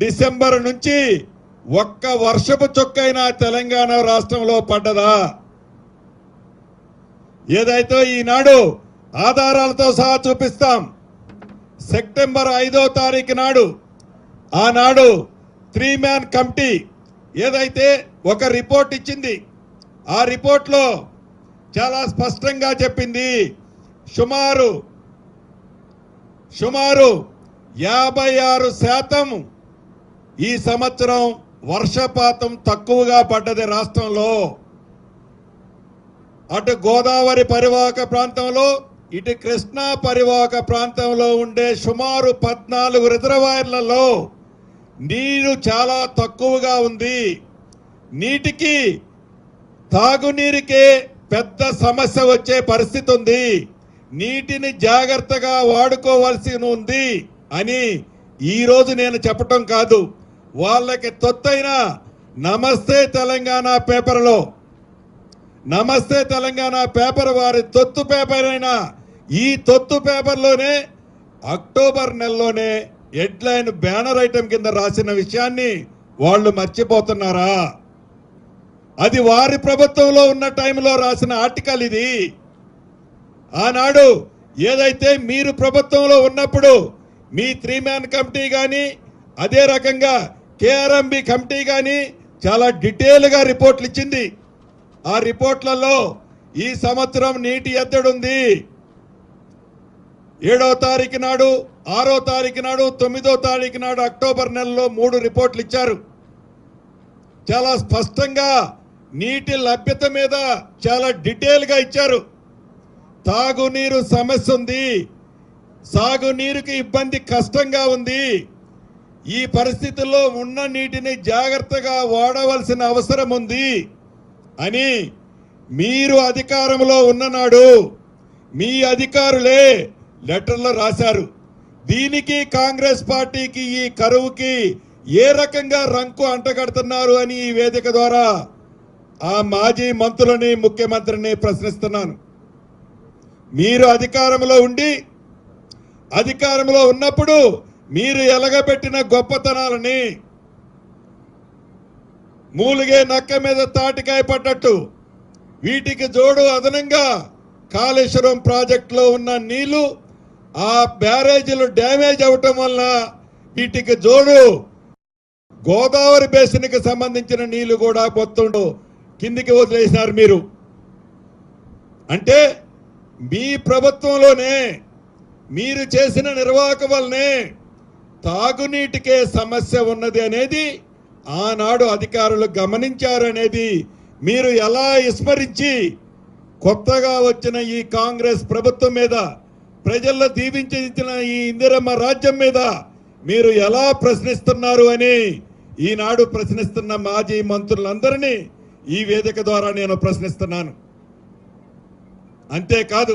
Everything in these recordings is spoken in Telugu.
డిసెంబర్ నుంచి ఒక్క వర్షపు చొక్కైనా తెలంగాణ రాష్ట్రంలో పడ్డదా? ఏదైతే ఈనాడు ఆధారాలతో సహా చూపిస్తాం. సెప్టెంబర్ 5వ తారీఖు నాడు ఆనాడు 3 మ్యాన్ కమిటీ ఏదైతే ఒక రిపోర్ట్ ఇచ్చింది, ఆ రిపోర్ట్లో చాలా స్పష్టంగా చెప్పింది, సుమారు 56% ఈ సంవత్సరం వర్షపాతం తక్కువగా పడ్డది రాష్ట్రంలో. అటు గోదావరి పరివాహక ప్రాంతంలో, ఇటు కృష్ణా పరివాహక ప్రాంతంలో ఉండే సుమారు 14 రిజర్వాయర్లలో నీరు చాలా తక్కువగా ఉంది. నీటికి తాగునీరుకే పెద్ద సమస్య వచ్చే పరిస్థితి ఉంది. నీటిని జాగ్రత్తగా వాడుకోవాల్సి ఉంది అని ఈరోజు నేను చెప్పటం కాదు, వాళ్ళకి తొత్తైన నమస్తే తెలంగాణ పేపర్లో, నమస్తే తెలంగాణ పేపర్ వారి తొత్తు పేపర్ అయిన ఈ తొత్తు పేపర్లోనే అక్టోబర్ నెలలోనే హెడ్లైన్ బ్యానర్ ఐటమ్ కింద రాసిన విషయాన్ని వాళ్ళు మర్చిపోతున్నారా? అది వారి ప్రభుత్వంలో ఉన్న టైంలో రాసిన ఆర్టికల్ ఇది. ఆనాడు ఏదైతే మీరు ప్రభుత్వంలో ఉన్నప్పుడు మీ 3 మ్యాన్ కమిటీ కానీ, అదే రకంగా కేఆర్ఎంబి కమిటీ కానీ చాలా డీటెయిల్గా రిపోర్ట్లు ఇచ్చింది. ఆ రిపోర్ట్లలో ఈ సంవత్సరం నీటి ఎద్దడి ఉంది. 7వ తారీఖు నాడు, 6వ తారీఖు నాడు, 9వ తారీఖు నాడు అక్టోబర్ నెలలో 3 రిపోర్ట్లు ఇచ్చారు. చాలా స్పష్టంగా నీటి లభ్యత మీద చాలా డీటెయిల్గా ఇచ్చారు. తాగునీరు సమస్య ఉంది, సాగునీరుకి ఇబ్బంది కష్టంగా ఉంది. ఈ పరిస్థితుల్లో ఉన్న నీటిని జాగ్రత్తగా వాడవలసిన అవసరం ఉంది అని మీరు అధికారంలో ఉన్ననాడు మీ అధికారులే లెటర్లో రాశారు. దీనికి కాంగ్రెస్ పార్టీకి ఈ కరువుకి ఏ రకంగా రంకు అంటగడుతున్నారు అని ఈ వేదిక ద్వారా ఆ మాజీ మంత్రులని, ముఖ్యమంత్రిని ప్రశ్నిస్తున్నాను. మీరు అధికారంలో ఉండి, అధికారంలో ఉన్నప్పుడు మీరు ఎలగబెట్టిన గొప్పతనాలని మూలిగే నక్క మీద తాటికాయ పడ్డట్టు వీటికి జోడు అదనంగా కాళేశ్వరం ప్రాజెక్టులో ఉన్న నీళ్లు ఆ బ్యారేజీలు డ్యామేజ్ అవటం వల్ల వీటికి జోడు గోదావరి బేసిన్కి సంబంధించిన నీళ్లు కూడా మొత్తం కిందికి వదిలేసినారు మీరు. అంటే మీ ప్రభుత్వంలోనే మీరు చేసిన నిర్వాహక వల్లనే తాగునీటికే సమస్య ఉన్నది అనేది ఆనాడు అధికారులు గమనించారనేది మీరు ఎలా విస్మరించి కొత్తగా వచ్చిన ఈ కాంగ్రెస్ ప్రభుత్వం మీద, ప్రజల్లో దీవించిన ఈ ఇందిరమ్మ రాజ్యం మీద మీరు ఎలా ప్రశ్నిస్తున్నారు అని ఈనాడు ప్రశ్నిస్తున్న మాజీ మంత్రులందరినీ ఈ వేదిక ద్వారా నేను ప్రశ్నిస్తున్నాను. అంతేకాదు,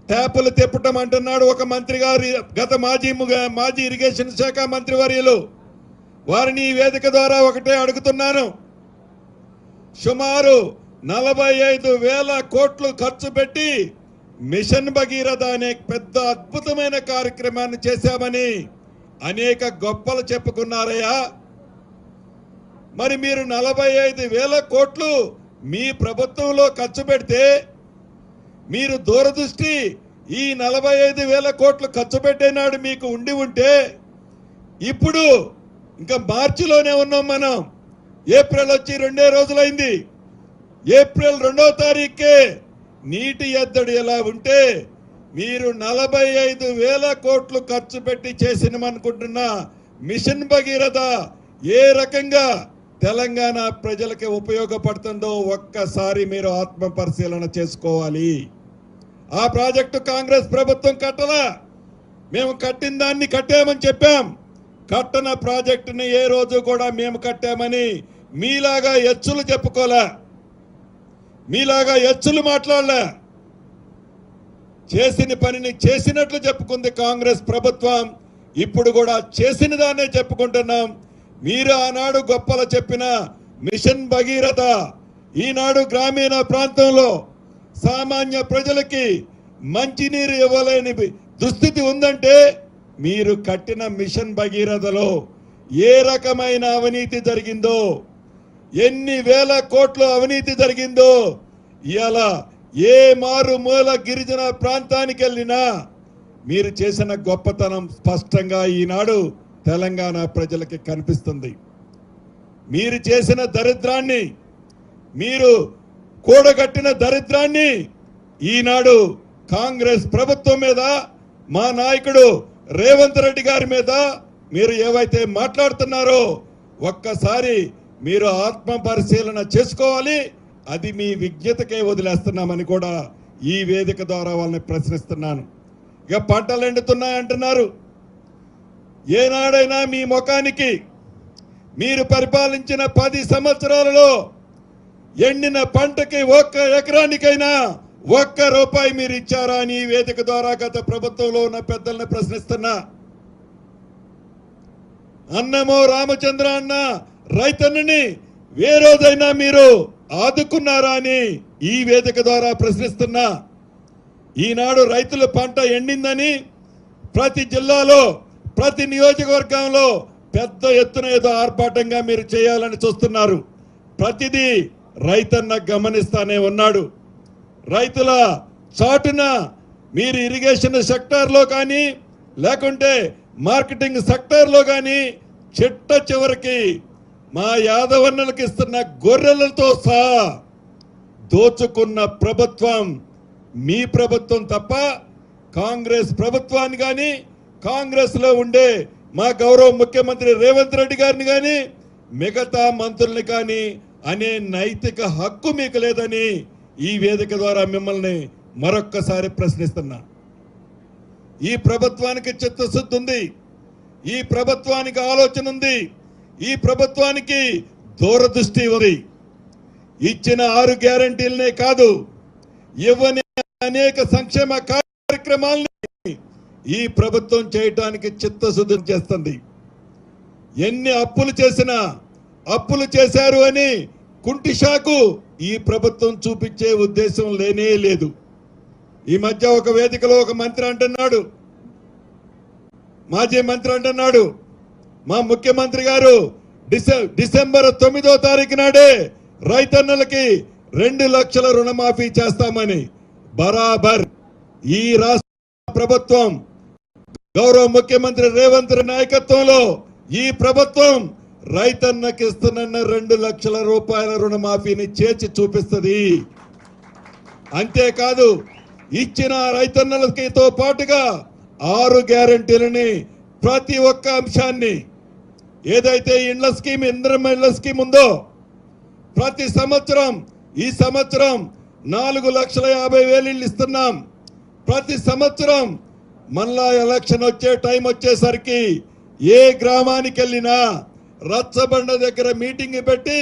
ట్యాపులు తిప్పటం అంటున్నాడు ఒక మంత్రి గారు, గత మాజీ ఇరిగేషన్ శాఖ మంత్రివర్యులు. వారిని ఈ వేదిక ద్వారా ఒకటే అడుగుతున్నాను. సుమారు 45,000 కోట్లు ఖర్చు పెట్టి మిషన్ భగీరథ అనే పెద్ద అద్భుతమైన కార్యక్రమాన్ని చేశామని అనేక గొప్పలు చెప్పుకున్నారయ్యా. మరి మీరు 45,000 కోట్లు మీ ప్రభుత్వంలో ఖర్చు పెడితే, మీరు దూరదృష్టి ఈ 45,000 కోట్లు ఖర్చు పెట్టేనాడు మీకు ఉండి ఉంటే, ఇప్పుడు ఇంకా మార్చిలోనే ఉన్నాం మనం. ఏప్రిల్ వచ్చి 2 రోజులైంది. ఏప్రిల్ 2వ తారీఖుకే నీటి ఎద్దడి ఎలా ఉంటే మీరు 45,000 కోట్లు ఖర్చు పెట్టి చేసినమనుకుంటున్న మిషన్ భగీరథ ఏ రకంగా తెలంగాణ ప్రజలకి ఉపయోగపడుతుందో ఒక్కసారి మీరు ఆత్మ పరిశీలన చేసుకోవాలి. ఆ ప్రాజెక్టు కాంగ్రెస్ ప్రభుత్వం కట్టలా. మేము కట్టిన దాన్ని కట్టామని చెప్పాం. కట్టన ప్రాజెక్టుని ఏ రోజు కూడా మేము కట్టామని మీలాగా ఎచ్చులు చెప్పుకోలే, మీలాగా ఎచ్చులు మాట్లాడలే. చేసిన పనిని చేసినట్లు చెప్పుకుంది కాంగ్రెస్ ప్రభుత్వం. ఇప్పుడు కూడా చేసిన దాన్నే చెప్పుకుంటున్నాం. మీరు ఆనాడు గొప్పలు చెప్పిన మిషన్ భగీరథ ఈనాడు గ్రామీణ ప్రాంతంలో సామాన్య ప్రజలకి మంచినీరు ఇవ్వలేని దుస్థితి ఉందంటే మీరు కట్టిన మిషన్ భగీరథలో ఏ రకమైన అవినీతి జరిగిందో, ఎన్ని వేల కోట్ల అవినీతి జరిగిందో ఇలా ఏ మారుమూల గిరిజన ప్రాంతానికి వెళ్ళినా మీరు చేసిన గొప్పతనం స్పష్టంగా ఈనాడు తెలంగాణ ప్రజలకి కనిపిస్తుంది. మీరు చేసిన దరిద్రాన్ని, మీరు కూడగట్టిన దరిద్రాన్ని ఈనాడు కాంగ్రెస్ ప్రభుత్వం మీద, మా నాయకుడు రేవంత్ రెడ్డి గారి మీద మీరు ఏవైతే మాట్లాడుతున్నారో ఒక్కసారి మీరు ఆత్మ పరిశీలన చేసుకోవాలి. అది మీ విజ్ఞతకే వదిలేస్తున్నామని కూడా ఈ వేదిక ద్వారా వాళ్ళని ప్రశ్నిస్తున్నాను. ఇక పంటలు ఎండుతున్నాయంటున్నారు. ఏనాడైనా మీ ముఖానికి మీరు పరిపాలించిన 10 సంవత్సరాలలో ఎండిన పంటకి 1 ఎకరానికైనా 1 రూపాయి మీరు ఇచ్చారా అని ఈ వేదిక ద్వారా గత ప్రభుత్వంలో ఉన్న పెద్దలను ప్రశ్నిస్తున్నా. అన్నమో రామచంద్ర అన్న రైతన్నని ఏ రోజైనా మీరు ఆదుకున్నారా అని ఈ వేదిక ద్వారా ప్రశ్నిస్తున్నా. ఈనాడు రైతుల పంట ఎండిందని ప్రతి జిల్లాలో, ప్రతి నియోజకవర్గంలో పెద్ద ఎత్తున ఏదో ఆర్భాటంగా మీరు చేయాలని చూస్తున్నారు. ప్రతిదీ రైతన్న గమనిస్తానే ఉన్నాడు. రైతుల చాటున మీరు ఇరిగేషన్ సెక్టార్లో కానీ లేకుంటే మార్కెటింగ్ సెక్టార్లో కానీ చిట్ట చివరికి మా యాదవన్నలకు ఇస్తున్న గొర్రెలతో సహా దోచుకున్న ప్రభుత్వం మీ ప్రభుత్వం తప్ప కాంగ్రెస్ ప్రభుత్వాన్ని కానీ, కాంగ్రెస్ లో ఉండే మా గౌరవ ముఖ్యమంత్రి రేవంత్ రెడ్డి గారిని కానీ, మిగతా మంత్రుల్ని కానీ అనే నైతిక హక్కు మీకు లేదని ఈ వేదిక ద్వారా మిమ్మల్ని మరొక్కసారి ప్రశ్నిస్తున్నా. ఈ ప్రభుత్వానికి చిత్తశుద్ధి ఉంది, ఈ ప్రభుత్వానికి ఆలోచన ఉంది, ఈ ప్రభుత్వానికి దూరదృష్టి ఉంది. ఇచ్చిన 6 గ్యారంటీలనే కాదు, ఇవ్వని అనేక సంక్షేమ కార్యక్రమాలని ఈ ప్రభుత్వం చేయటానికి చిత్తశుద్ధి చేస్తుంది. ఎన్ని అప్పులు చేసినా అప్పులు చేశారు అని కుంటిషాకు ఈ ప్రభుత్వం చూపించే ఉద్దేశం లేనే లేదు. ఈ మధ్య ఒక వేదికలో ఒక మంత్రి అంటున్నాడు, మాజీ మంత్రి అంటున్నాడు, మా ముఖ్యమంత్రి గారు డిసెంబర్ 9వ తారీఖు నాడే రైతన్నలకి 2 లక్షల రుణమాఫీ చేస్తామని. బరాబర్ ఈ రాష్ట్ర ప్రభుత్వం గౌరవ ముఖ్యమంత్రి రేవంత్ రెడ్డి నాయకత్వంలో ఈ ప్రభుత్వం రైతన్నకి ఇస్తున్న 2 లక్షల రూపాయల రుణమాఫీని చేర్చి చూపిస్తుంది. అంతేకాదు ఇచ్చిన రైతన్నలతో పాటుగా 6 గ్యారంటీలని ప్రతి ఒక్క అంశాన్ని, ఏదైతే ఇండ్ల స్కీమ్, ఇందిరమ్మ ఇండ్ల స్కీమ్ ఉందో ప్రతి సంవత్సరం, ఈ సంవత్సరం 4,50,000 ఇళ్ళు ఇస్తున్నాం. ప్రతి సంవత్సరం మళ్ళా ఎలక్షన్ వచ్చే టైం వచ్చేసరికి ఏ గ్రామానికి వెళ్ళినా రచ్చబండ దగ్గర మీటింగ్ పెట్టి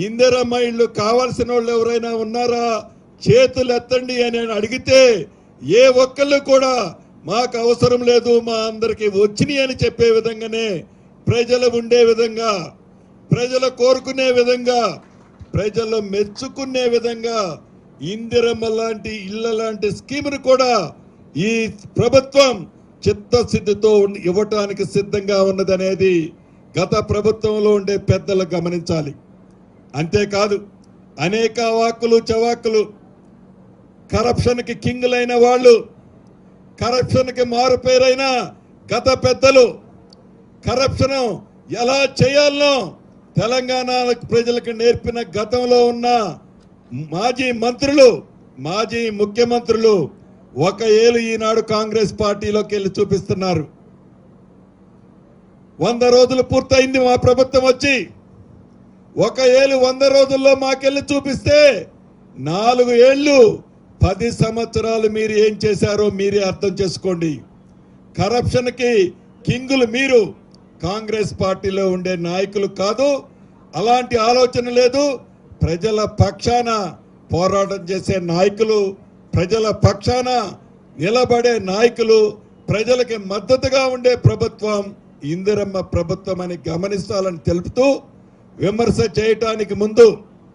ఇందిరమ్మ ఇళ్ళు కావాల్సిన వాళ్ళు ఎవరైనా ఉన్నారా చేతులు ఎత్తండి అని అడిగితే ఏ ఒక్కళ్ళు కూడా మాకు అవసరం లేదు, మా అందరికి వచ్చినాయి అని చెప్పే విధంగానే ప్రజలు ఉండే విధంగా, ప్రజలు కోరుకునే విధంగా, ప్రజలు మెచ్చుకునే విధంగా ఇందిరమ్మ లాంటి ఇళ్ల లాంటి స్కీమును కూడా ఈ ప్రభుత్వం చిత్తశుద్ధితో ఇవ్వటానికి సిద్ధంగా ఉన్నదనేది గత ప్రభుత్వంలో ఉండే పెద్దలు గమనించాలి. అంతేకాదు అనేక వాక్కులు చవాక్కులు, కరప్షన్కి కింగులైన వాళ్ళు, కరప్షన్కి మారు పేరైన గత పెద్దలు కరప్షన్ ఎలా చేయాలనో తెలంగాణ ప్రజలకు నేర్పిన గతంలో ఉన్న మాజీ మంత్రులు, మాజీ ముఖ్యమంత్రులు ఒక ఏళ్ళు ఈనాడు కాంగ్రెస్ పార్టీలోకి వెళ్ళి చూపిస్తున్నారు. 100 రోజులు పూర్తయింది మా ప్రభుత్వం వచ్చి. ఒక ఏళ్ళు 100 రోజుల్లో మాకెళ్ళి చూపిస్తే 4 ఏళ్ళు 10 సంవత్సరాలు మీరు ఏం చేశారో మీరే అర్థం చేసుకోండి. కరప్షన్కి కింగులు మీరు, కాంగ్రెస్ పార్టీలో ఉండే నాయకులు కాదు. అలాంటి ఆలోచన లేదు. ప్రజల పక్షాన పోరాటం చేసే నాయకులు, ప్రజల పక్షాన నిలబడే నాయకులు, ప్రజలకి మద్దతుగా ఉండే ప్రభుత్వం ఇందిరమ్మ ప్రభుత్వం అని గమనిస్తాలని తెలుపుతూ, విమర్శ చేయటానికి ముందు